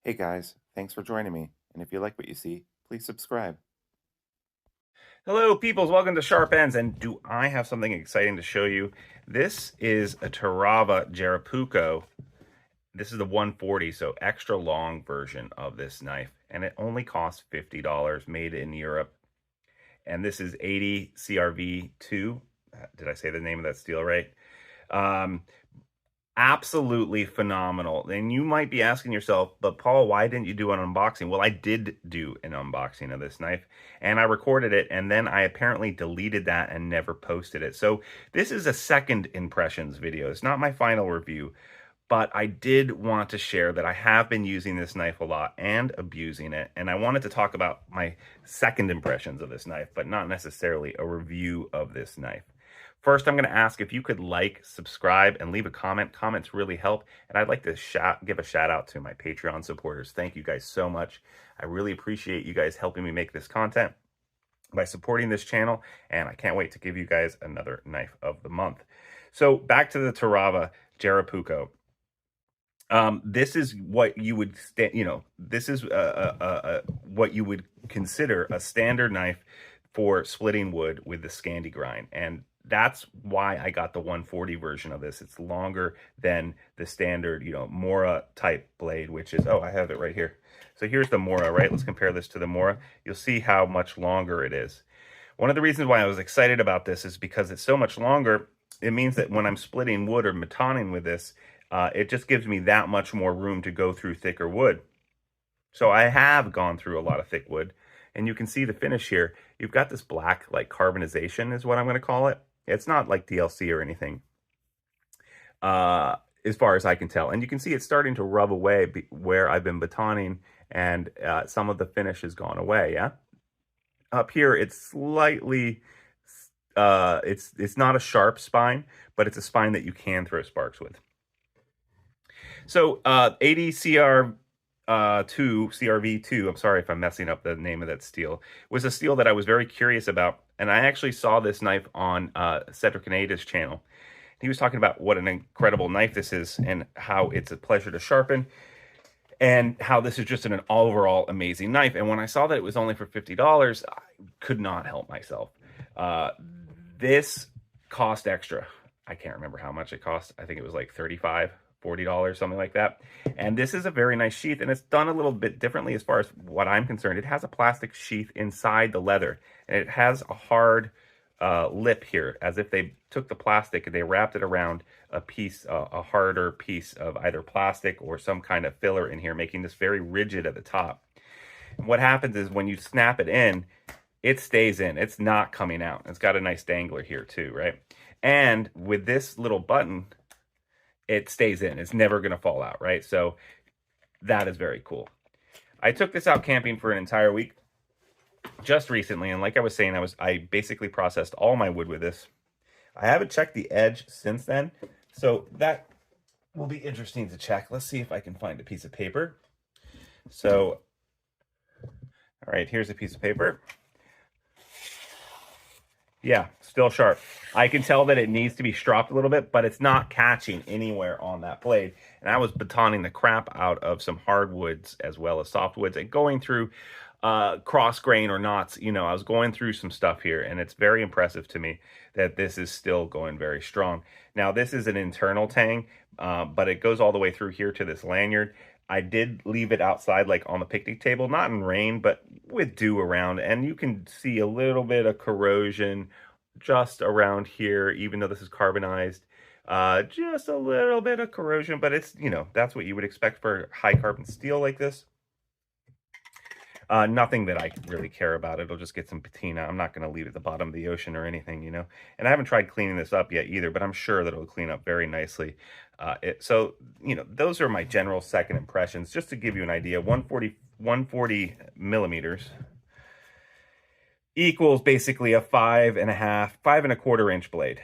Hey guys, thanks for joining me. And if you like what you see, please subscribe. Hello, peoples. Welcome to Sharp Ends. And do I have something exciting to show you? This is a Terävä Jääkäripuukko. This is the 140, so extra long version of this knife. And it only costs $50, made in Europe. And this is 80 CRV2. Did I say the name of that steel right? Um, Absolutely phenomenal. And you might be asking yourself, but Paul, why didn't you do an unboxing? Well, I did do an unboxing of this knife and I recorded it, and then I apparently deleted that and never posted it. So this is a second impressions video. It's not my final review, but I did want to share that I have been using this knife a lot and abusing it. And I wanted to talk about my second impressions of this knife, but not necessarily a review of this knife. First, I'm going to ask if you could like, subscribe, and leave a comment. Comments really help. And I'd like to give a shout out to my Patreon supporters. Thank you guys so much. I really appreciate you guys helping me make this content by supporting this channel. And I can't wait to give you guys another knife of the month. So back to the Terävä Jääkäripuukko. This is what you would, this is what you would consider a standard knife for splitting wood with the Scandi grind. And that's why I got the 140 version of this. It's longer than the standard, Mora type blade, which is, oh, I have it right here. So here's the Mora, right? Let's compare this to the Mora. You'll see how much longer it is. One of the reasons why I was excited about this is because it's so much longer. It means that when I'm splitting wood or matoning with this, it just gives me that much more room to go through thicker wood. So I have gone through a lot of thick wood, and you can see the finish here. You've got this black, like carbonization is what I'm going to call it. It's not like DLC or anything, as far as I can tell. And you can see it's starting to rub away where I've been batoning, and some of the finish has gone away, yeah? Up here, it's slightly, it's not a sharp spine, but it's a spine that you can throw sparks with. So 80 CRV2, I'm sorry if I'm messing up the name of that steel, was a steel that I was very curious about. And I actually saw this knife on Cedric Canada's channel. He was talking about what an incredible knife this is and how it's a pleasure to sharpen and how this is just an overall amazing knife. And when I saw that it was only for $50, I could not help myself. This cost extra. I can't remember how much it cost. I think it was like $35, $40, something like that. And this is a very nice sheath, and it's done a little bit differently as far as what I'm concerned. It has a plastic sheath inside the leather, and it has a hard lip here, as if they took the plastic and they wrapped it around a piece, a harder piece of either plastic or some kind of filler in here, making this very rigid at the top. And what happens is when you snap it in, it stays in. It's not coming out. It's got a nice dangler here too, right? And with this little button, it stays in. It's never going to fall out, right? So that is very cool. I took this out camping for an entire week just recently, and like I was saying, I basically processed all my wood with this. I haven't checked the edge since then, so that will be interesting to check. Let's see if I can find a piece of paper. So, all right, here's a piece of paper. Yeah, still sharp. I can tell that it needs to be stropped a little bit, but it's not catching anywhere on that blade. And I was batoning the crap out of some hardwoods as well as softwoods and going through cross grain or knots. I was going through some stuff here, and it's very impressive to me that this is still going very strong. Now, this is an internal tang, but it goes all the way through here to this lanyard. I did leave it outside, like on the picnic table, not in rain, but with dew around. And you can see a little bit of corrosion just around here, even though this is carbonized. Just a little bit of corrosion, but it's, that's what you would expect for high carbon steel like this. Nothing that I really care about. It'll just get some patina. I'm not going to leave it at the bottom of the ocean or anything, And I haven't tried cleaning this up yet either, but I'm sure that it'll clean up very nicely. So, those are my general second impressions. Just to give you an idea, 140 millimeters equals basically a 5.25 inch blade.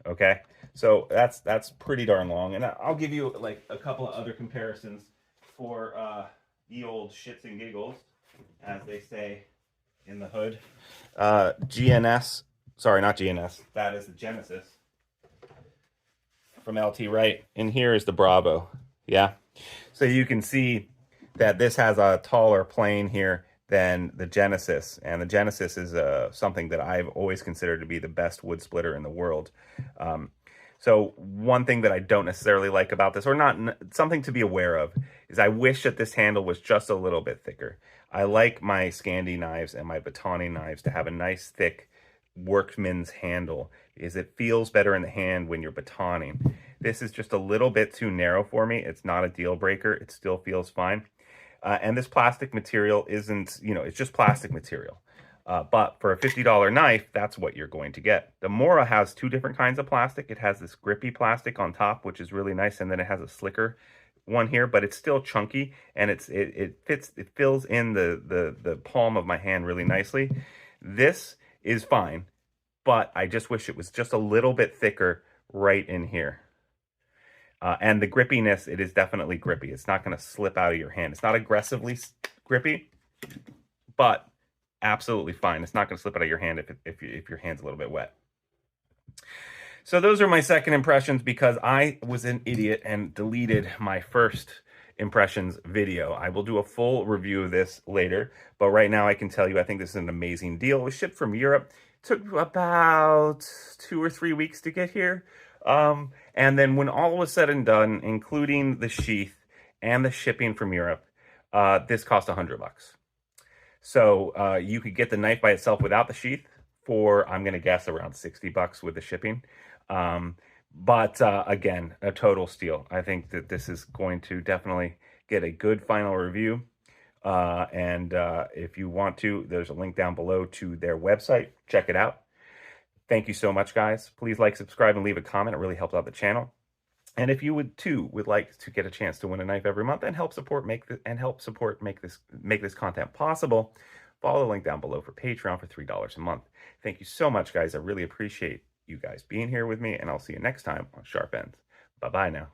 Okay, so that's pretty darn long. And I'll give you like a couple of other comparisons for the old shits and giggles, as they say in the hood. GNS, sorry, not GNS. That is the Genesis from LT Wright. And here is the Bravo. Yeah. So you can see that this has a taller plane here than the Genesis, and the Genesis is something that I've always considered to be the best wood splitter in the world. So one thing that I don't necessarily like about this, or not something to be aware of, is I wish that this handle was just a little bit thicker. I like my Scandi knives and my batoning knives to have a nice thick workman's handle, is it feels better in the hand when you're batoning. This is just a little bit too narrow for me. It's not a deal breaker. It still feels fine. And this plastic material isn't, it's just plastic material. But for a $50 knife, that's what you're going to get. The Mora has two different kinds of plastic. It has this grippy plastic on top, which is really nice, and then it has a slicker one here, but it's still chunky, and it fills in the palm of my hand really nicely. This is fine, but I just wish it was just a little bit thicker right in here. And the grippiness, it is definitely grippy. It's not going to slip out of your hand. It's not aggressively grippy, but absolutely fine. It's not going to slip out of your hand if your hand's a little bit wet. So those are my second impressions, because I was an idiot and deleted my first impressions video. I will do a full review of this later, but right now I can tell you I think this is an amazing deal. It was shipped from Europe. It took about 2 or 3 weeks to get here. And then when all was said and done, including the sheath and the shipping from Europe, this cost $100. So you could get the knife by itself without the sheath for, I'm going to guess, around $60 with the shipping. But again, a total steal. I think that this is going to definitely get a good final review. And if you want to, there's a link down below to their website. Check it out. Thank you so much, guys. Please like, subscribe, and leave a comment. It really helps out the channel. And if you would like to get a chance to win a knife every month and help make this content possible, follow the link down below for Patreon for $3 a month. Thank you so much, guys. I really appreciate you guys being here with me, and I'll see you next time on Sharp Ends. Bye-bye now.